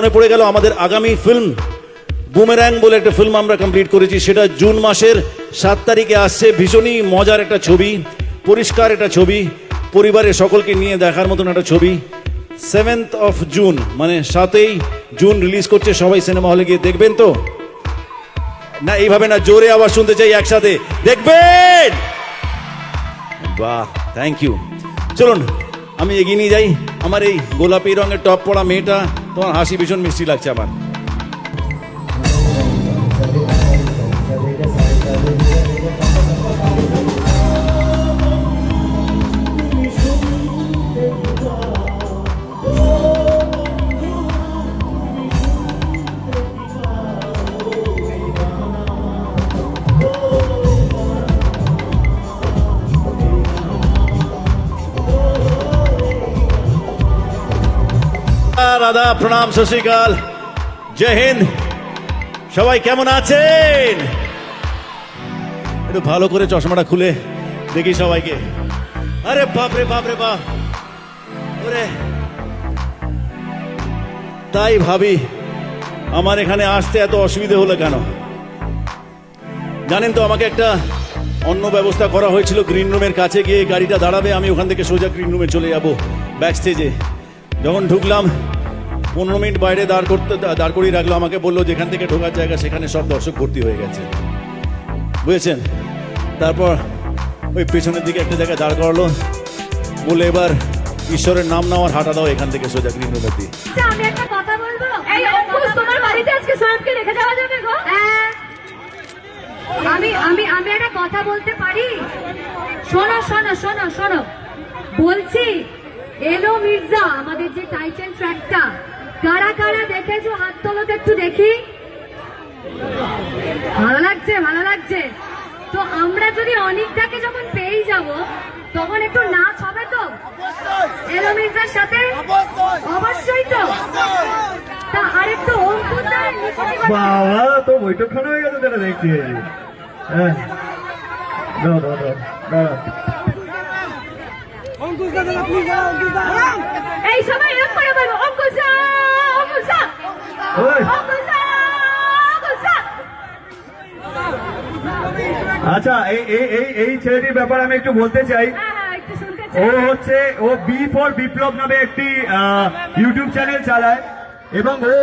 মনে পড়ে গেল আমাদের আগামী ফিল্ম বুমেরাং বলে একটা ফিল্ম আমরা কমপ্লিট করেছি, সেটা জুন মাসের 7 তারিখে আসছে। ভীষণই মজার একটা ছবি, পরিষ্কার একটা ছবি, পরিবারের সকলকে নিয়ে দেখার মতন একটা ছবি। 7th of June মানে 7ই জুন রিলিজ করছে। সবাই সিনেমা হলে গিয়ে দেখবেন তো? না এইভাবে না, জোরে আওয়াজ শুনতে চাই, একসাথে দেখবেন। বাহ, থ্যাংক ইউ। চলুন আমি এগিয়ে নিয়ে যাই। আমার এই গোলাপি রঙের টপ পরা মেয়েটা, তোমার হাসি ভীষণ মিষ্টি লাগছে আমার। রাধা, প্রণাম, সত শ্রী আকাল, জয় হিন্দ। সবাই কেমন আছেন? একটু ভালো করে চশমাটা খুলে দেখি সবাইকে। আরে বাপ রে বাপ রে বাপ, ওরে তাই ভাবি আমার এখানে আসতে এত অসুবিধে হলো কেন জানেন তো? আমাকে একটা অন্য ব্যবস্থা করা হয়েছিল, গ্রিন রুমের কাছে গিয়ে গাড়িটা দাঁড়াবে, আমি ওখান থেকে সোজা গ্রিন রুমে চলে যাব ব্যাক স্টেজে। যখন ঢুকলাম 15 মিনিট বাইরে দাঁড় করিয়ে রাখলো, আমাকে বললো যেখান থেকে ঢোকার জায়গা সেখানে সব দর্শক ভর্তি হয়ে গেছে, বুঝেছেন? তারপর ওই পেছনের দিকে একটা জায়গায় দাঁড় করালো, বলে এবার ঈশ্বরের নাম নাও আর হাঁটা দাও এখান থেকে সোজা গ্রিন রুমের দিকে। আমি একটা কথা বলবো, এই অঙ্কুশ তোমার বাড়িতে আজকে সোনামকে রেখে যাওয়া যাবে গো? আমি আমি আমি একটা কথা বলতে পারি? শোনো শোনো শোনো শোনো, বলছি এলো মির্জা আমাদের যে টাইটেল ট্র্যাকটা, কারা কারা দেখেছো হাত তোলো তো একটু দেখি। ভালো লাগছে, ভালো লাগছে। তো আমরা যদি অনেকটাকে যখন পেয়ে যাব তখন একটু নাচ হবে তো এলো মির্জার সাথে? অবশ্যই তো। তা আরেকটু অঙ্কুশদার বাবা তো বৈঠকখানা হয়ে গেছে তারা দেখছি। হ্যাঁ দাও দাও দাও দাঁড়া। এই সবাই এরকম করে বলবো অঙ্কুশা অঙ্কুশা অঙ্কুশা অঙ্কুশা। আচ্ছা এই ছেলেটির ব্যাপার আমি একটু বলতে চাই। একটু শুনতে ও চাই। হচ্ছে বি ফর বিপ্লব নামে একটি ইউটিউব চ্যানেল চালায়, এবং ও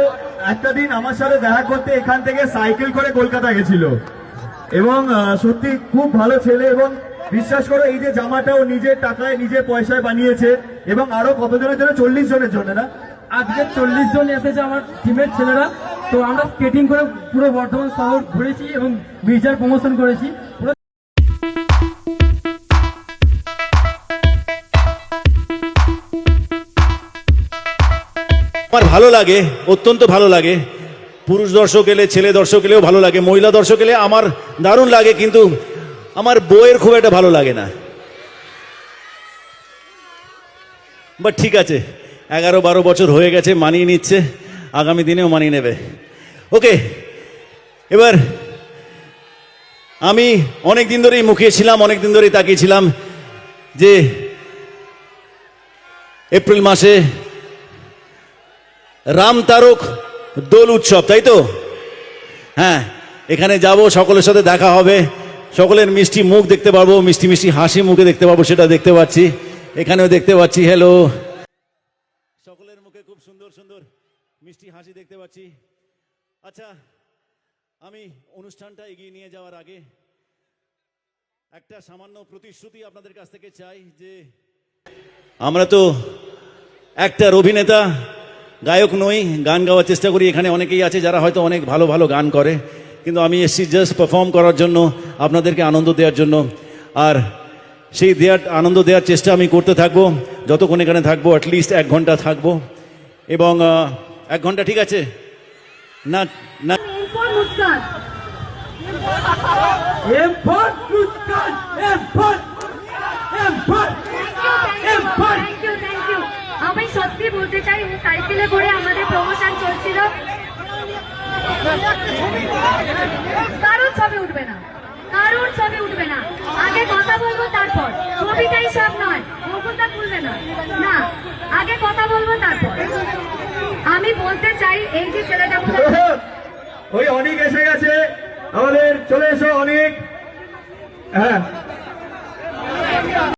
একটা দিন আমার সাথে দেখা করতে এখান থেকে সাইকেল করে কলকাতা গেছিল, এবং সত্যি খুব ভালো ছেলে। এবং বিশ্বাস করো এই যে জামাটা ও নিজের টাকায় নিজের পয়সায় বানিয়েছে, এবং আরো কতজনের জন্য, 40 জনের জন্য না, আজকে 40 জন এসেছে আমার টিমের ছেলেরা। তো আমরা স্কেটিং করে পুরো বর্ধমান শহর ঘুরেছি এবং মির্জার প্রমোশন করেছি। আমার ভালো লাগে, অত্যন্ত ভালো লাগে। পুরুষ দর্শক এলে, ছেলে দর্শক এলেও ভালো লাগে, মহিলা দর্শক এলে আমার দারুণ লাগে, কিন্তু আমার বউয়ের খুব একটা ভালো লাগে না। বাট ঠিক আছে, 11-12 বছর হয়ে গেছে, মানিয়ে নিচ্ছে, আগামী দিনেও মানিয়ে নেবে। ওকে, এবার আমি অনেক দিন ধরেই মুখিয়েছিলাম, অনেক দিন ধরেই তাকিয়েছিলাম যে এপ্রিল মাসে রাম তারক দোল উৎসব, তাই তো? হ্যাঁ, এখানে যাব, সকলের সাথে দেখা হবে, সকলের মিষ্টি মুখ দেখতে পারবো, মিষ্টি মিষ্টি হাসি মুখে দেখতে পাবো, সেটা দেখতে পাচ্ছি, এখানেও দেখতে পাচ্ছি। হ্যালো, সকলের মুখে খুব সুন্দর সুন্দর মিষ্টি হাসি দেখতে পাচ্ছি। আচ্ছা, আমি অনুষ্ঠানটা এগিয়ে নিয়ে যাওয়ার আগে একটা সামান্য প্রতিশ্রুতি আপনাদের কাছ থেকে চাই, যে আমরা তো একটার অভিনেতা, গায়ক নই, গান গাওয়ার চেষ্টা করি। এখানে অনেকেই আছে যারা হয়তো অনেক ভালো ভালো গান করে, কিন্তু আমি এসেছি জাস্ট পারফর্ম করার জন্য, আপনাদেরকে আনন্দ দেওয়ার জন্য। আর সেই আনন্দ দেওয়ার চেষ্টা আমি করতে থাকবো যতক্ষণ এখানে থাকবো। অ্যাটলিস্ট 1 ঘন্টা থাকবো, এবং 1 ঘন্টা ঠিক আছে না? না আমি সত্যি বলতে চাই, সাইকেলে করে আমাদের প্রমোশন চলছিল, কারোর ছবি উঠবে না, কারোর ছবি উঠবে না, আগে কথা বলবো তারপর, ছবিটাই সব নয়, মুখটা খুলবে না, না আগে কথা বলবো তারপর। আমি বলতে চাই এই যে ছেলেটা কোথায়- ওই অনেক এসে গেছে আমাদের, চলে এসো অনেক। হ্যাঁ